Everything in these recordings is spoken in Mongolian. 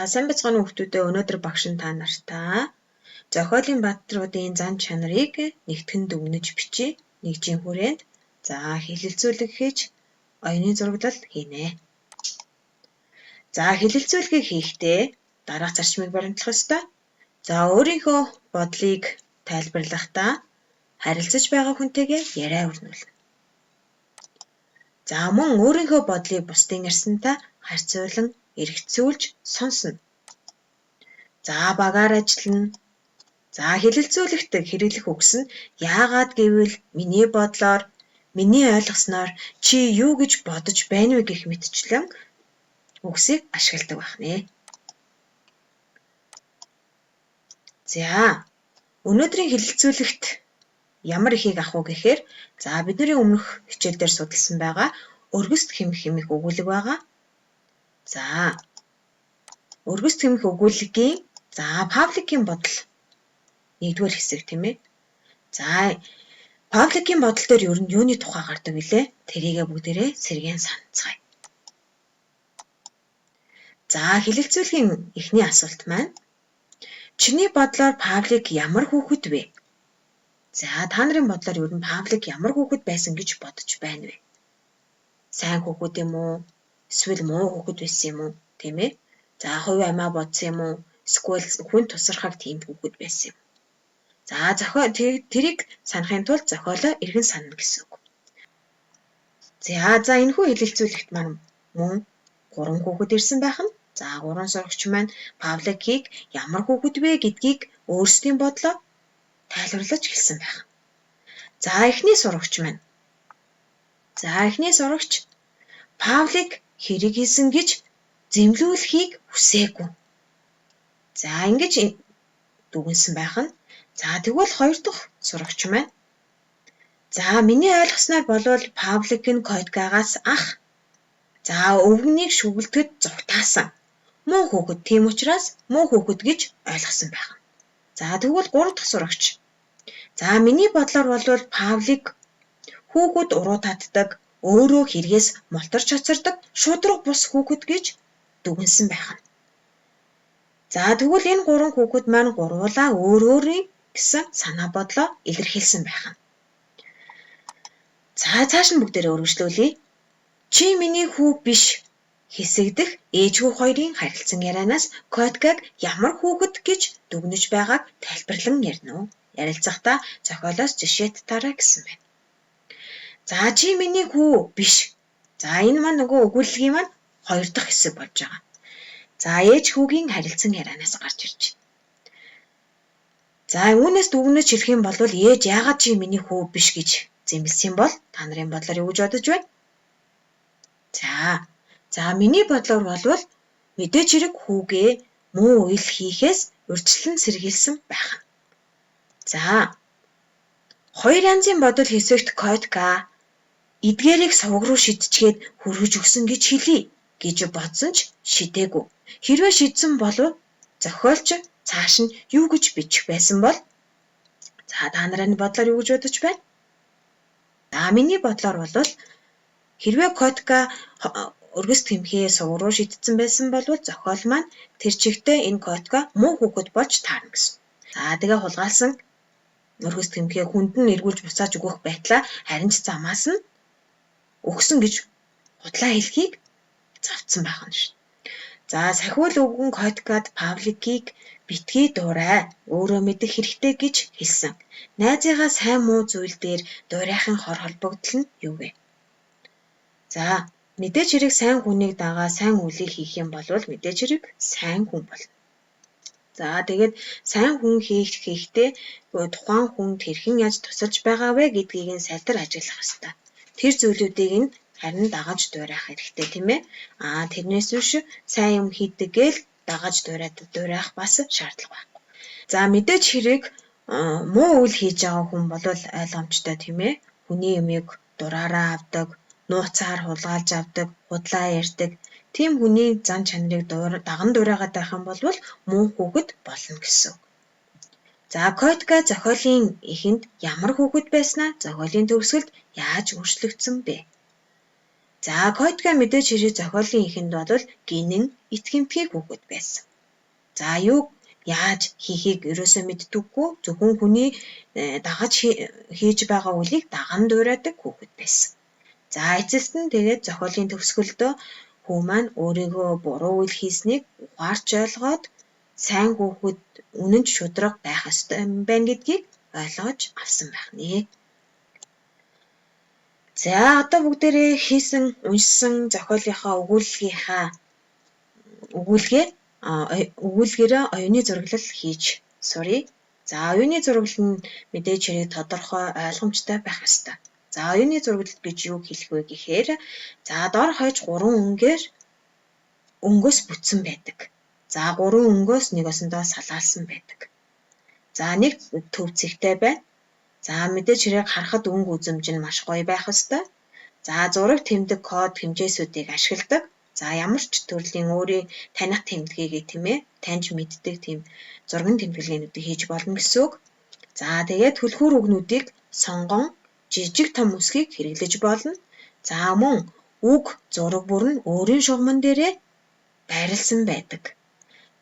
Сайн бацгаана уу хүүхдүүдээ, өнөөдөр багш нь та нартай зохиолын баатруудын зан чанарыг нэгтгэн дүгнэж бичиж нэгжийн хүрээнд хэлэлцүүлэг хийж оюуны зураглал хийнэ. Хэлэлцүүлгийг хийхдээ дараах зарчмыг баримтлах ёстой. Өөрийнхөө бодлыг тайлбарлахдаа харилцаж байгаа хүнтэйгээ яриа өрнүүлнэ. Мөн өөрийнхөө бодлыг бусдын ярьсантай харьцуулан эргэцүүлж сонсно. Багаар ажиллана. Хэлэлцүүлэгт хэрэглэх үгс нь яагаад гэвэл миний бодлоор, миний ойлгосноор чи юу гэж бодож байна вэ гэх мэтчлэн үгсийг ашигладаг байна. Өнөөдрийн хэлэлцүүлэгт ямар ихийг авах вэ гэхээр бидний өмнөх хичээл дээр судалсан байгаа өргөст хэмэх өгүүлэг байгаа. Өргөст хэмэх өгүүлгийн Павликийн бодол нэгдүгээр хэсэг тийм ээ. Павликийн бодол дээр ер нь юуны тухай гардаг вүлээ? Тэрийгэ бүгдээрээ сэргээн санацгаая. Хэлэлцүүлгийн эхний асуулт маань чиний бодлоор Павлик ямар хүүхэд вэ? Та нарын бодлоор ер нь Павлик ямар хүүхэд байсан гэж бодож байна вэ? Сайн хүүхэд юм уу? Эсвэл муу хүүхэд байсан юм уу? Тийм ээ. Хувь амаа бодсон юм уу? Эсвэл хүн тусархаг тийм хүүхэд байсан юм. Тэрийг санахын тулд зохиолоо эргэн санана гэсэн үг. Энэхүү хэлэлцүүлэгт маань мөн 3 хүүхэд ирсэн байх нь. 3 сурагч маань Павликийг ямар хүүхэд вэ гэдгийг өөрсдийн бодлоо тайлбарлаж хэлсэн байх. Эхний сурагч маань. Эхний сурагч Павлик хэрэг хийсэн гэж зэмлүүлэхийг хүсээгүй. Ингэж дүгнсэн байх нь. Тэгвэл 2 дахь сурагч маань. Миний ойлгосноор болвол Павлик нь Коткагаас ах. Өвгнийг шүглдэхэд зугтаасан. Муу хүүхэд, тийм учраас муу хүүхэд гэж ойлгосон байх. Тэгвэл 3 дахь сурагч. Миний бодлоор болвол Павлик хүүхэд уруу татдаг, өөрөө хэрэгээс молторч хоцордог, шудраг бус хүүхэд гэж дүгнсэн байх. Тэгвэл энэ 3 хүүхэд маань гурвуулаа өөрийн гэсэн санаа бодлоо илэрхийлсэн байх. Цааш нь бүгдээрээ үргэлжлүүлье. Чи миний хүү биш хэсэгдэх ээжгүй хоёрын харилцан ярианаас Коткаг ямар хүүхэд гэж дүгнэж байгааг тайлбарлан ярина уу? Ярилцахдаа зохиолоос жишээд тараа гэсэн байна. Чи миний хүү биш. Энэ маань нөгөө өгүүлэлгийн маань 2 дахь хэсэг болж байгаа. Ээж хүүгийн харилцан ярианаас гарч ирж байна. Үүнээс дүгнэж хэлэх юм бол ээж яагаад чи миний хүү биш гэж зэмлсэн бол та нарын бодлоор юу гэж бодож байна? Миний бодлоор болвол мэдээж хэрэг хүүгээ муу үйл хийхээс урьдчилан сэргийлсэн байх. 2 янзын бодол хэсэгт Котка эдгээрийг сувг руу шидчихэд хөргөж өгсөн гэж хэлье гэж бодсон ч шидээгүй. Хэрвээ шидсэн болов зохиолч цааш нь юу гэж бичих байсан бол та нарын бодлоор юу гэж бодож байна? Миний бодлоор болвол хэрвээ Котка өргөст хэмхээ сувг руу шидсэн байсан бол зохиол маань тэр чигтээ энэ Котка муу хүүхэд болж таарна гэсэн. Тэгээ хулгайлсан өргөст хэмхээ хүнд нь эргүүлж буцааж өгөх байтлаа харин ч замаас нь өгсөн гэж худлаа хэлхийг завдсан байх нь шүү. Сахиул өвгөн Коткад Павликийг битгий дуурай, өөрөө мэдэх хэрэгтэй гэж хэлсэн. Найзыгаа сайн муу зүйл дээр дуурайхын хор холбогдол нь юу вэ? Мэдээж хэрэг сайн хүнийг дагаа сайн үлийг хийх юм бол мэдээж хэрэг сайн хүн болно. Тэгээд сайн хүн хийхдээ тухайн хүнд хэрхэн яаж тусалж байгаа вэ гэдгийг нь салтар ажиглах ёстой. Тэр зүйлүүдийг нь харин дагаж дуурайх хэрэгтэй тийм ээ. Тэрнээс биш сайн юм хийдэг гээл дагаж дуурайх бас шаардлага байхгүй. Мэдээж хэрэг муу үйл хийж байгаа хүн бол ойлгомжтой тийм ээ. Хүний юмыг дураараа авдаг, нууцаар хулгайлж авдаг, худлаа ярьдаг. Тийм хүний зан чанарыг даган дуурайгаад байх юм бол муу хүүхэд болно гэсэн. Котка зохиолын эхэнд ямар хүүхэд байснаа зохиолын төгсгөлд яаж өөрчлөгдсөн бэ? Котка мэдээж хэрэг зохиолын эхэнд бол гинэн итгэмтгий хүүхэд байсан. За юуг яаж хийхийг ерөөсөө мэддэггүй зөвхөн хүний дагаж хийж байгаа үлийг даган дуурайдаг хүүхэд байсан. За эцэст нь тэгээд зохиолын төгсгөлдөө хүү маань өөрийгөө буруу үйл хийснийг ухаарч ойлгоод сайн хүүхэд үнэнч шударга байх ёстой юм байна гэдгийг ойлгож авсан байх нэ. За одоо бүгдээрээ хийсэн уншсан зохиолынхаа өгүүлгээрээ оюуны зураглал хийж суръя. За оюуны зураглал нь мэдээж хэрэг тодорхой ойлгомжтой байх ёстой. За оюуны зураглал гэж юу хэлэх вэ гэхээр за дор хаяж 3 өнгөөр өнгөөс бүтсэн байдаг. За 3 өнгөөс нэг осондоо салаалсан байдаг. За нэг төв цэгтэй байна. За мэдээж хэрэг харахад өнгө үзэмж нь маш гоё байх ёстой. За зураг тэмдэг код хэмжээсүүдийг ашигладаг. За ямар ч төрлийн өөрийн таних тэмдгийг таньж мэддэг тийм зурган тэмдэглээнүүдийг хийж болно гэсэн үг. За тэгээд түлхүүр үгнүүдийг сонгон жижиг том үсгийг хэрэглэж болно. За мөн үг зураг бүр нь өөрийн шугамн дээрээ байрлсан байдаг.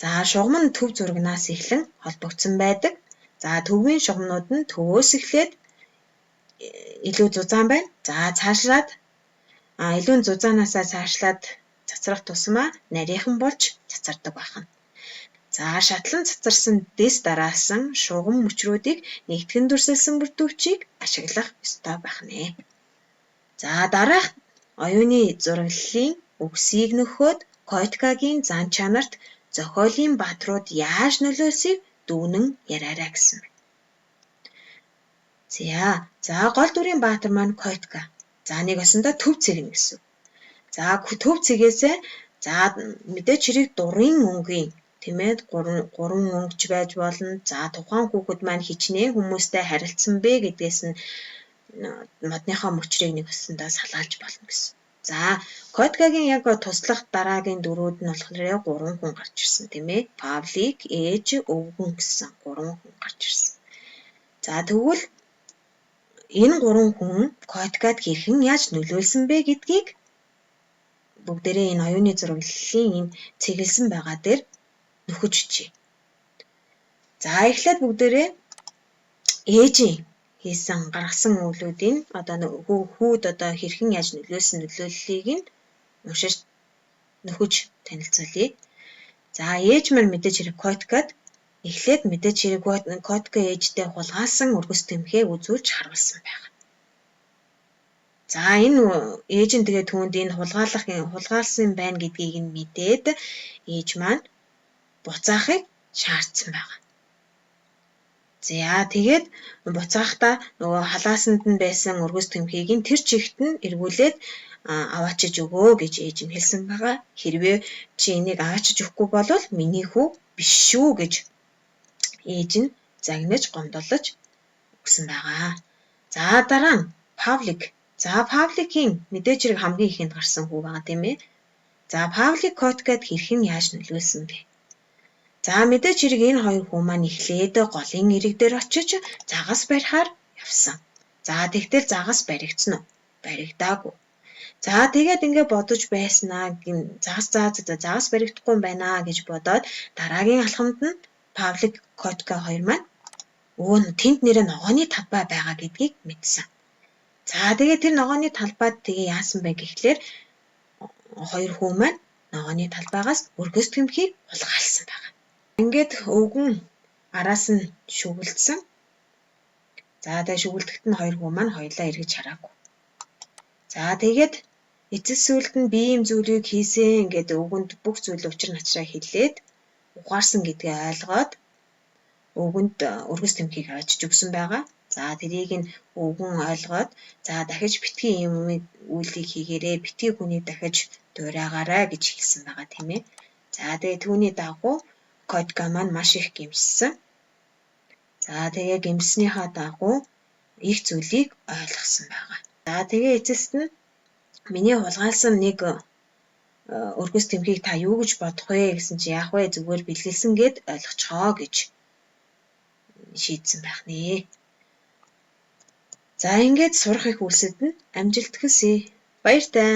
За шугам нь төв зурагнаас эхлэн холбогдсон байдаг. За төвийн шугамнууд нь төвөөс эхлээд илүү зузаан байна. За цаашлаад илүү зузаанаасаа цаашлаад цацрах тусмаа нарийнхан болж цацардаг байна. За шатлан цацарсан дэс дараасан шугам мөчрүүдийг нэгтгэн дүрсэлсэн бүрдүүчийг ашиглах ёстой байх нэ. За дараах оюуны зураглалын үгсийг нөхөөд Койтгагийн зан чанарт зохиолын бааtruуд яаж нөлөөлсийг дүүнэн яриарай гэсэн байна. За гол дүрийн баатар маань Койтга. За нэг осондоо төв цэгнэ гэсэн. За төв цэгээсээ за мэдээч хэрэг дурын өнгийн 3 өнгөч байж болно. За тухайн хүүхэд маань хичнээн хүмүүстэй харилцсан бэ гэдгээс нь модныхоо мөчрийг нэг осондоо салгаалж болно гэсэн. За Койтгагийн яг туслах дараагийн дөрүүд нь болохоор 3 хүн гарч ирсэн тийм ээ. Павлик, ээж, өвгөн гэсэн 3 хүн гарч ирсэн. За тэгвэл энэ 3 хүн Койтгад хэрхэн яаж нөлөөлсөн бэ гэдгийг бүгдээрээ энэ оюуны зураглалын энэ цэглэсэн байгаа дээр нөхөж чий. За эхлээд бүгдээрээ ээжийн хийсэн гаргасан үйлүүдийн хүүд хэрхэн яаж нөлөөлсөн нөлөөллийг нь уншиж нөхөж танилцуулъя. За ээж маань мэдээж хэрэг Койтгад эхлээд мэдээж хэрэг Койтга ээжтэй хулгайлсан өргөс тэмхээ үзүүлж харуулсан байна. За энэ ээж нь тэгээ түүнд энэ хулгайлсан байна гэдгийг нь мэдээд ээж маань буцаахыг шаардсан байна. За тэгээд буцаахтаа нөгөө халаасанд нь байсан өргөс тэмхийг нь тэр чигт нь эргүүлээд аваачиж өгөө гэж ээж нь хэлсэн байгаа. Хэрвээ чи энийг аваачиж өгөхгүй бол миний хүү биш шүү гэж ээж нь загнаж гомдолж өгсөн байгаа. За дараа нь Павлик. За Павликийн мэдээж хэрэг хамгийн ихэнд гарсан хүү байгаа тийм ээ. За Павлик Койтгад хэрхэн яаж нөлөөлсөн бэ? За мэдээж хэрэг энэ хоёр хүү маань эхлээд голын ирэг дээр очиж загас барихаар явсан. За тэгтэл загас баригдсан уу? Баригдаагүй. За тэгээд ингээд бодож байснаа загас баригдахгүй юм байна гэж бодоод дараагийн алхамд нь Павлик Койтга хоёр маань тэнд нэрээ ногооны талбай байгаа гэдгийг мэдсэн. За тэгээд тэр ногооны талбайд тэгээ яасан бэ гэхлээр хоёр хүү маань ногооны талбайгаас өргөс тэмхийг хулгайлсан байна. Ингээд өвгөн араас нь шүглдсэн. За тэгээ шүглдэхт нь хоёр хүү маань хоёлаа эргэж хараагүй. За тэгээд эцэс сүлд нь би ийм зүйлийг хийсэн ингээд өвгөнд бүх зүйл учир начраа хэлээд ухаарсан гэдгээ ойлгоод өвгөнд өргөс тэмхийг авчиж өгсөн байгаа. За тэрийг нь өвгөн ойлгоод за дахиж битгий ийм үйлийг хийгээрээ битгий хүнийг дахиж дуурайгаарай гэж хэлсэн байгаа тийм ээ. За тэгээ түүний дагуу Койтга маань маш их гэмшсэн. За тэгээ гэмснийхаа дагуу их зүйлийг ойлгосон байгаа. За тэгээ эцэст нь миний хулгайлсан нэг өргөс тэмхийг та юу гэж бодох вэ гэсэн чи яах вэ зүгээр бэлгэлсэн гэд ойлгоцгоо гэж шийдсэн байх нэ. За ингээд сурах их үлсэд нь амжилт хүсье. Баяртай.